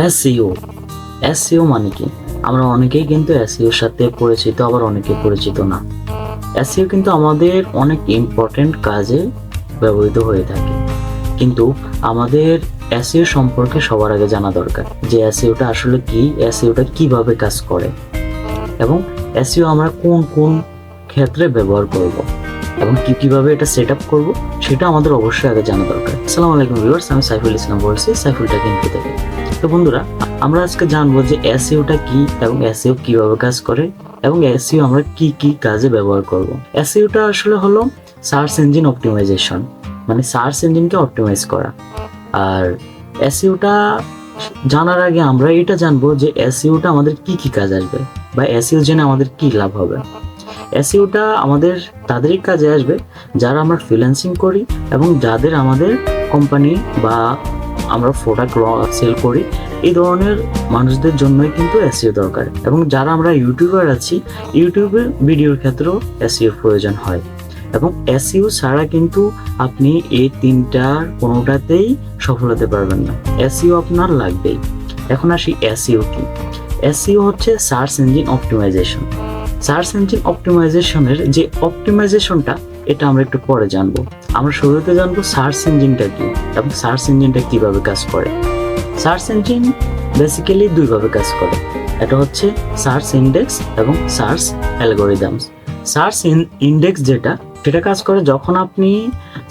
SEO SEO মানে কি? আমরা অনেকেই কিন্তু এসইওর সাথে পরিচিত, আবার অনেকে পরিচিত না। এসইও কিন্তু আমাদের অনেক ইম্পর্টেন্ট কাজে ব্যবহৃত হয়ে থাকে, কিন্তু আমাদের এসইও সম্পর্কে সবার আগে জানা দরকার যে এসইওটা আসলে কি, এসইওটা কিভাবে কাজ করে এবং এসইও আমরা কোন কোন ক্ষেত্রে ব্যবহার করব এবং কিভাবে এটা সেট আপ করবো সেটা আমাদের অবশ্যই আগে জানা দরকার। আসসালামু আলাইকুম ভিউয়ার্স, আমি সাইফুল ইসলাম বলছি SaifulTech Info থেকে। তো বন্ধুরা, আমরা আজকে জানবো যে এসইওটা কি এবং এসইও কিভাবে কাজ করে এবং এসইও আমরা কি কি কাজে ব্যবহার করব। এসইওটা আসলে হলো সার্চ ইঞ্জিন অপটিমাইজেশন, মানে সার্চ ইঞ্জিনকে অপটিমাইজ করা। আর এসইওটা জানার আগে আমরা এটা জানবো যে এসইওটা আমাদের কি কি কাজ আসবে বা এসইও জেনে আমাদের কি লাভ হবে। এসইওটা আমাদের তাদেরই কাজে আসবে যারা আমরা ফ্রিল্যান্সিং করি এবং যাদের আমাদের কোম্পানি বা আমরা প্রোডাক্ট সেল করি, এই ধরনের মানুষদের জন্যই কিন্তু এসইও দরকার। এবং যারা আমরা ইউটিউবার আছি, ইউটিউবে ভিডিওর ক্ষেত্রেও এসইওর প্রয়োজন হয়। এবং এসইও ছাড়া কিন্তু আপনি এই তিনটার কোনোটাতেই সফল হতে পারবেন না, এসইও আপনার লাগবেই। এখন আসি এসইও কি। এসইও হচ্ছে search engine optimisation. Search engine অপটিমাইজেশনের যে অপটিমাইজেশনটা, এটা আমরা একটু পরে জানবো। আমরা শুরুতে জানবো সার্চ ইঞ্জিনটা কি এবং সার্চ ইঞ্জিনটা কিভাবে কাজ করে। সার্চ ইঞ্জিন বেসিক্যালি দুইভাবে কাজ করে, এটা হচ্ছে সার্চ ইন্ডেক্স এবং সার্চ অ্যালগরিদমস। সার্চ ইন্ডেক্স সেটা কাজ করে যখন আপনি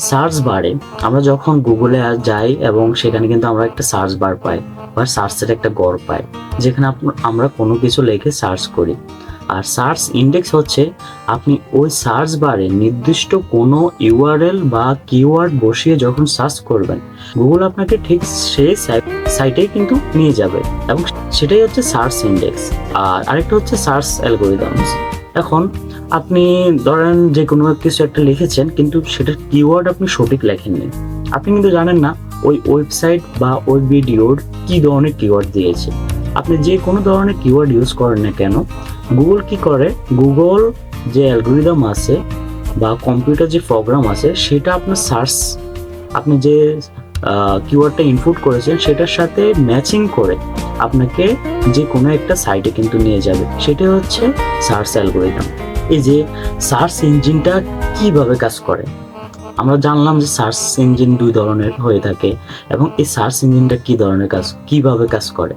সার্চ বারে, আমরা যখন গুগলে যাই এবং সেখানে কিন্তু আমরা একটা সার্চ বার পাই বা সার্চের একটা গড় পাই, যেখানে আমরা কোনো কিছু লিখে সার্চ করি। আর সার্চ ইন্ডেক্স হচ্ছে আপনি ওই সার্চ বারে নির্দিষ্ট কোনো ইউআরএল বা কিওয়ার্ড বসিয়ে যখন সার্চ করবেন, গুগল আপনাকে ঠিক সেই সাইটেই কিন্তু নিয়ে যাবে এবং সেটাই হচ্ছে সার্চ ইন্ডেক্স। আর আরেকটা হচ্ছে সার্চ অ্যালগরিদমস। এখন আপনি ধরেন যে কোনো কিছু একটা লিখেছেন, কিন্তু সেটার কিওয়ার্ড আপনি সঠিক লেখেননি, আপনি কিন্তু জানেন না ওই ওয়েবসাইট বা ওই ভিডিওর কি ধরনের কিওয়ার্ড দিয়েছে। আপনি যে কোনো ধরনের কিওয়ার্ড ইউজ করেন না কেন, গুগল কি করে, গুগল যে অ্যালগরিদম আছে বা কম্পিউটার যে প্রোগ্রাম আছে, সেটা আপনার সার্চ, আপনি যে কিওয়ার্ডটা ইনপুট করেছেন সেটার সাথে ম্যাচিং করে আপনাকে যে কোনো একটা সাইটে কিন্তু নিয়ে যাবে। সেটা হচ্ছে সার্চ অ্যালগরিদম। এই যে সার্চ ইঞ্জিনটা কিভাবে কাজ করে, আমরা জানলাম যে সার্চ ইঞ্জিন দুই ধরনের হয়ে থাকে এবং এই সার্চ ইঞ্জিনটা কিভাবে কাজ করে।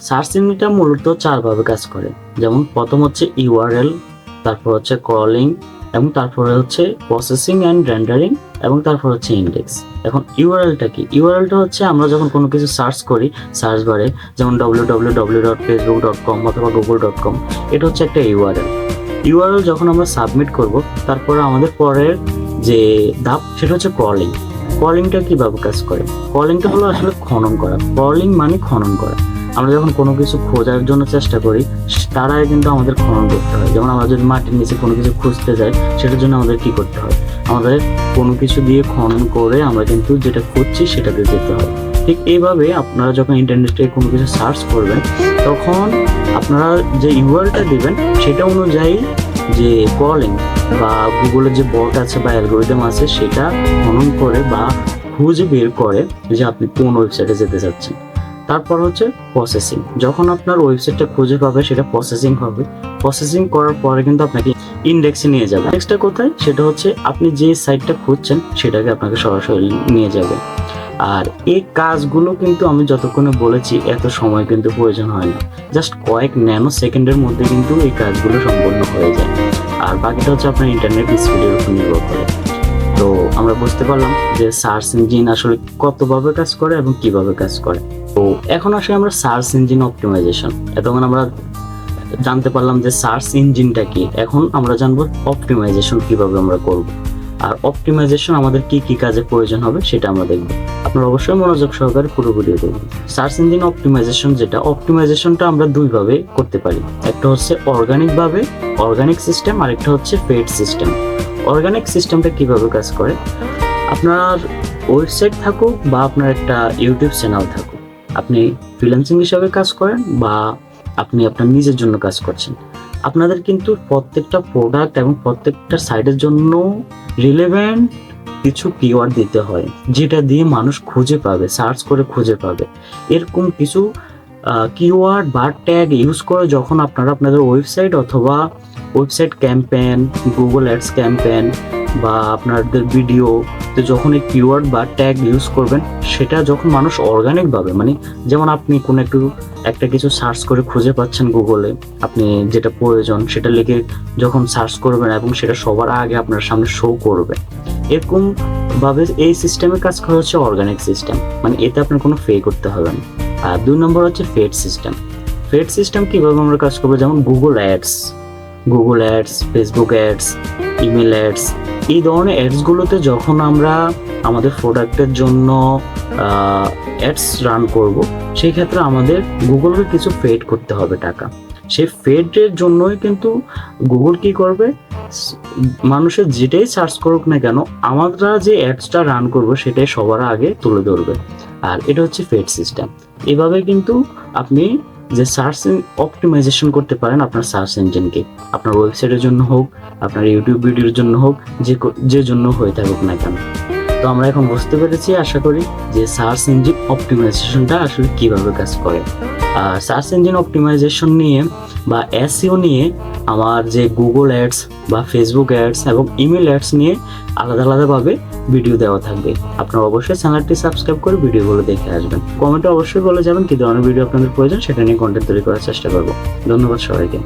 সার্চ ইঞ্জিনটা মূলত চারভাবে কাজ করে। যেমন প্রথম হচ্ছে ইউআরএল, তারপর হচ্ছে ক্রলিং, এবং তারপরে হচ্ছে প্রসেসিং অ্যান্ড রেন্ডারিং, এবং তারপর হচ্ছে ইন্ডেক্স। এখন ইউআরএলটা কি? ইউআরএলটা হচ্ছে আমরা যখন কোনো কিছু সার্চ করি সার্চ বারে, যেমন www.facebook.com অথবা google.com, এটা হচ্ছে একটা ইউআরএল যখন আমরা সাবমিট করব, তারপরে আমাদের পরের যে ধাপ সেটা হচ্ছে ক্রলিং। ক্রলিংটা কিভাবে কাজ করে? ক্রলিংটা হলো আসলে খনন করা। ক্রলিং মানে খনন করা। আমরা যখন কোনো কিছু খোঁজার জন্য চেষ্টা করি, তার আগে কিন্তু আমাদের খনন করতে হয়। যেমন আমরা যদি মাটির নিচে কোনো কিছু খুঁজতে যাই, সেটার জন্য আমাদের কি করতে হয়, আমাদের কোনো কিছু দিয়ে খনন করে আমরা কিন্তু যেটা খুঁজছি সেটাতে যেতে হয়। ঠিক এইভাবে আপনারা যখন ইন্টারনেটে কোনো কিছু সার্চ করবেন, তখন আপনারা যে ইউআরএলটা দিবেন সেটা অনুযায়ী যে ক্রলিং বা গুগলের যে বট আছে বা অ্যালগরিদম আছে, সেটা খনন করে বা খুঁজে বের করে যে আপনি কোন ওয়েবসাইটে যেতে চাচ্ছেন। তারপর হচ্ছে প্রসেসিং। যখন আপনার ওয়েবসাইটটা খুঁজে পাবে, সেটা প্রসেসিং হবে। প্রসেসিং করার পরে কিন্তু আপনাকে ইন্ডেক্সে নিয়ে যাবে। ইন্ডেক্সটা কোথায়? সেটা হচ্ছে আপনি যে সাইটটা খুঁজছেন সেটাকে আপনাকে সরাসরি নিয়ে যাবে। আর এই কাজগুলো কিন্তু আমি যতক্ষণে বলেছি এত সময় কিন্তু প্রয়োজন হয় না, জাস্ট কয়েক ন্যানো সেকেন্ডের মধ্যে কিন্তু এই কাজগুলো সম্পন্ন হয়ে যায়। আর বাকিটা হচ্ছে আপনার ইন্টারনেট স্পিডের উপর নির্ভর করে। তো আমরা বুঝতে পারলাম যে সার্চ ইঞ্জিন আসলে কতভাবে কাজ করে এবং কিভাবে কাজ করে। তো এখন আসলে আমরা সার্চ ইঞ্জিন অপটিমাইজেশন, এতক্ষণ আমরা জানতে পারলাম যে সার্চ ইঞ্জিনটা কি। এখন আমরা জানবো অপটিমাইজেশন কিভাবে আমরা করব। আর অপটিমাইজেশন আমাদের কি কি কাজে প্রয়োজন হবে সেটা আমরা দেখব। আপনারা অবশ্যই মনোযোগ সহকারে পুরো ভিডিও দেখবেন। সার্চ ইঞ্জিন অপটিমাইজেশন অপটিমাইজেশনটা আমরা দুইভাবে করতে পারি। একটা হচ্ছে অর্গানিক সিস্টেম, আর একটা হচ্ছে পেইড সিস্টেম। অর্গানিক সিস্টেমটা কিভাবে কাজ করে, আপনার ওয়েবসাইট থাকুক বা আপনার একটা ইউটিউব চ্যানেল থাকুক, আপনি ফ্রিল্যান্সিং হিসাবে কাজ করেন বা আপনি আপনার নিজের জন্য কাজ করছেন, আপনাদের কিন্তু প্রত্যেকটা প্রোডাক্ট এবং প্রত্যেকটা সাইটের জন্য রিলেভেন্ট কিছু কিওয়ার্ড দিতে হয়, যেটা দিয়ে মানুষ খুঁজে পাবে, সার্চ করে খুঁজে পাবে। এরকম কিছু কিওয়ার্ড বা ট্যাগ ইউজ করে যখন আপনারা আপনাদের ওয়েবসাইট অথবা website campaign, Google ads campaign বা আপনাদের ভিডিওতে যখন এই কিওয়ার্ড বা ট্যাগ ইউজ করবেন, সেটা যখন মানুষ অর্গানিকভাবে, মানে যেমন আপনি কোনো একটা কিছু সার্চ করে খুঁজে পাচ্ছেন গুগলে, আপনি যেটা প্রয়োজন সেটা লিখে যখন সার্চ করবেন এবং সেটা সবার আগে আপনার সামনে শো করবে, এরকম ভাবে এই সিস্টেমের কাজ করা হচ্ছে অর্গানিক সিস্টেম, মানে এতে আপনার কোনো পে করতে হবে না। আর 2 নম্বর হচ্ছে পেড সিস্টেম। পেড সিস্টেম কিভাবে আমরা কাজ করবো, যেমন Google ads, Facebook ads, email ads, এই ধরনের অ্যাডসগুলোতে যখন আমরা আমাদের প্রোডাক্টের জন্য অ্যাডস রান করব, সেই ক্ষেত্রে আমাদের গুগলকে কিছু পেড করতে হবে টাকা। সেই পেডের জন্যই কিন্তু গুগল কি করবে, মানুষের যেটাই সার্চ করুক না কেন, আমরা যে অ্যাডসটা রান করব সেটাই সবার আগে তুলে ধরবে। আর এটা হচ্ছে পেড সিস্টেম। এভাবে কিন্তু আপনি যে সার্চ অপটিমাইজেশন করতে পারেন আপনার সার্চ ইঞ্জিনকে, আপনার ওয়েবসাইটের জন্য হোক, আপনার ইউটিউব ভিডিওর জন্য হোক, যে জন্য হয়ে থাকুক না কেন। তো আমরা এখন বুঝতে পেরেছি আশা করি যে সার্চ ইঞ্জিন অপটিমাইজেশনটা আসলে কিভাবে কাজ করে। আর সার্চ ইঞ্জিন অপটিমাইজেশন নিয়ে বা এসইও নিয়ে আমার যে গুগল অ্যাডস বা ফেসবুক অ্যাডস এবং ইমেল অ্যাডস নিয়ে আলাদাভাবে ভিডিও দেওয়া থাকবে। আপনারা অবশ্যই চ্যানেলটি সাবস্ক্রাইব করে ভিডিওগুলো দেখে আসবেন। কমেন্টে অবশ্যই বলে যাবেন কি ধরনের ভিডিও আপনাদের প্রয়োজন, সেটা নিয়ে কন্টেন্ট তৈরি করার চেষ্টা করব। ধন্যবাদ সবাইকে।